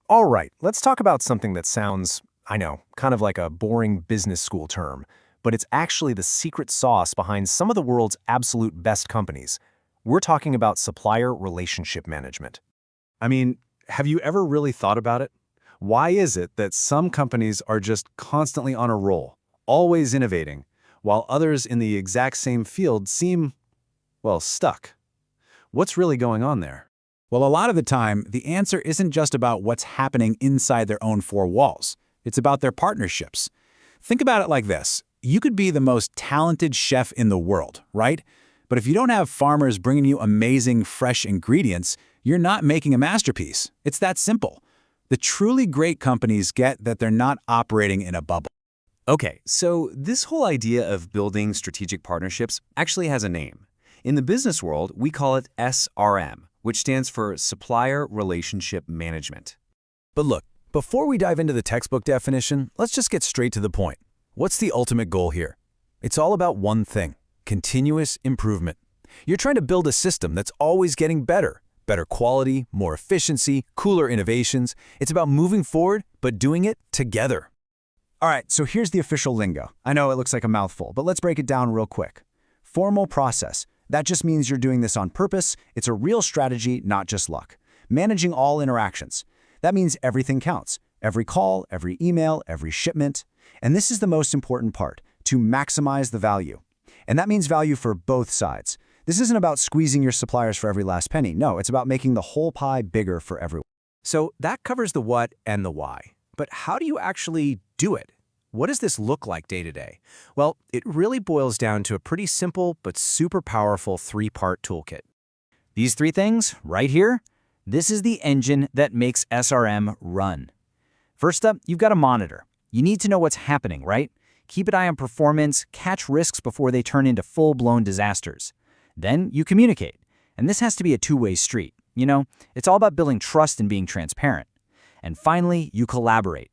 All right, let's talk about something that sounds, I know, kind of like a boring business school term, but it's actually the secret sauce behind some of the world's absolute best companies. We're talking about supplier relationship management. I mean, have you ever really thought about it? Why is it that some companies are just constantly on a roll, always innovating, while others in the exact same field seem, well, stuck? What's really going on there? Well, a lot of the time, the answer isn't just about what's happening inside their own four walls. It's about their partnerships. Think about it like this. You could be the most talented chef in the world, right? But if you don't have farmers bringing you amazing, fresh ingredients, you're not making a masterpiece. It's that simple. The truly great companies get that they're not operating in a bubble. Okay, so this whole idea of building strategic partnerships actually has a name. In the business world, we call it SRM, which stands for Supplier Relationship Management. But look, before we dive into the textbook definition, let's just get straight to the point. What's the ultimate goal here? It's all about one thing: continuous improvement. You're trying to build a system that's always getting better. Better quality, more efficiency, cooler innovations. It's about moving forward, but doing it together. All right, so here's the official lingo. I know it looks like a mouthful, but let's break it down real quick. Formal process. That just means you're doing this on purpose. It's a real strategy, not just luck. Managing all interactions. That means everything counts. Every call, every email, every shipment. And this is the most important part, to maximize the value. And that means value for both sides. This isn't about squeezing your suppliers for every last penny. No, it's about making the whole pie bigger for everyone. So that covers the what and the why. But how do you actually do it? What does this look like day to day? Well, it really boils down to a pretty simple but super powerful three-part toolkit. These three things, right here, this is the engine that makes SRM run. First up, you've got to monitor. You need to know what's happening, right? Keep an eye on performance, catch risks before they turn into full-blown disasters. Then you communicate. And this has to be a two-way street. You know, it's all about building trust and being transparent. And finally, you collaborate.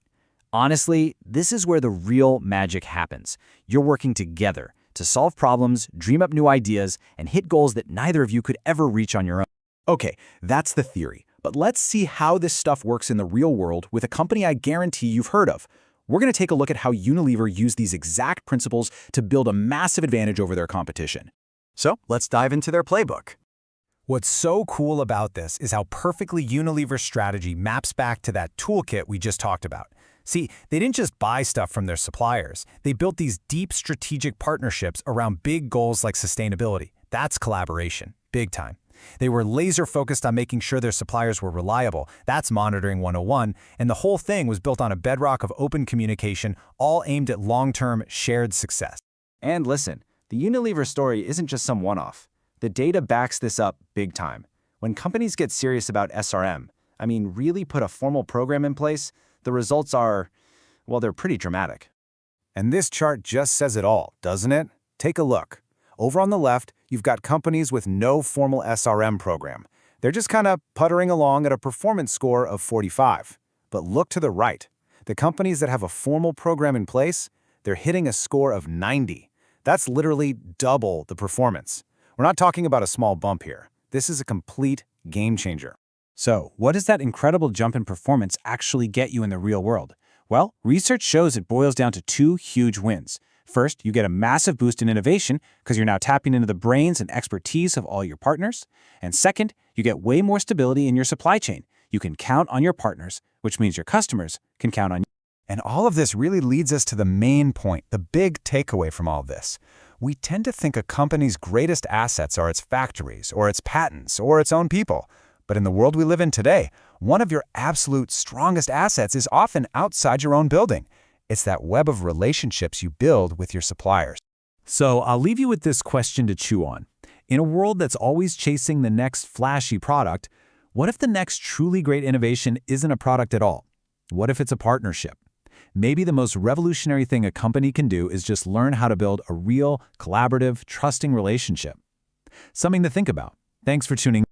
Honestly, this is where the real magic happens. You're working together to solve problems, dream up new ideas, and hit goals that neither of you could ever reach on your own. Okay, that's the theory. But let's see how this stuff works in the real world with a company I guarantee you've heard of. We're going to take a look at how Unilever used these exact principles to build a massive advantage over their competition. So let's dive into their playbook. What's so cool about this is how perfectly Unilever's strategy maps back to that toolkit we just talked about. See, they didn't just buy stuff from their suppliers. They built these deep strategic partnerships around big goals like sustainability. That's collaboration, big time. They were laser focused on making sure their suppliers were reliable. That's monitoring 101. And the whole thing was built on a bedrock of open communication, all aimed at long-term shared success. And listen, the Unilever story isn't just some one-off. The data backs this up big time. When companies get serious about SRM, I mean really put a formal program in place, the results are, well, they're pretty dramatic. And this chart just says it all, doesn't it? Take a look. Over on the left, you've got companies with no formal SRM program. They're just kind of puttering along at a performance score of 45. But look to the right. The companies that have a formal program in place, they're hitting a score of 90. That's literally double the performance. We're not talking about a small bump here. This is a complete game changer. So, what does that incredible jump in performance actually get you in the real world? Well, research shows it boils down to two huge wins. First, you get a massive boost in innovation because you're now tapping into the brains and expertise of all your partners. And second, you get way more stability in your supply chain. You can count on your partners, which means your customers can count on you. And all of this really leads us to the main point, the big takeaway from all of this. We tend to think a company's greatest assets are its factories, or its patents, or its own people. But in the world we live in today, one of your absolute strongest assets is often outside your own building. It's that web of relationships you build with your suppliers. So I'll leave you with this question to chew on. In a world that's always chasing the next flashy product, what if the next truly great innovation isn't a product at all? What if it's a partnership? Maybe the most revolutionary thing a company can do is just learn how to build a real, collaborative, trusting relationship. Something to think about. Thanks for tuning in.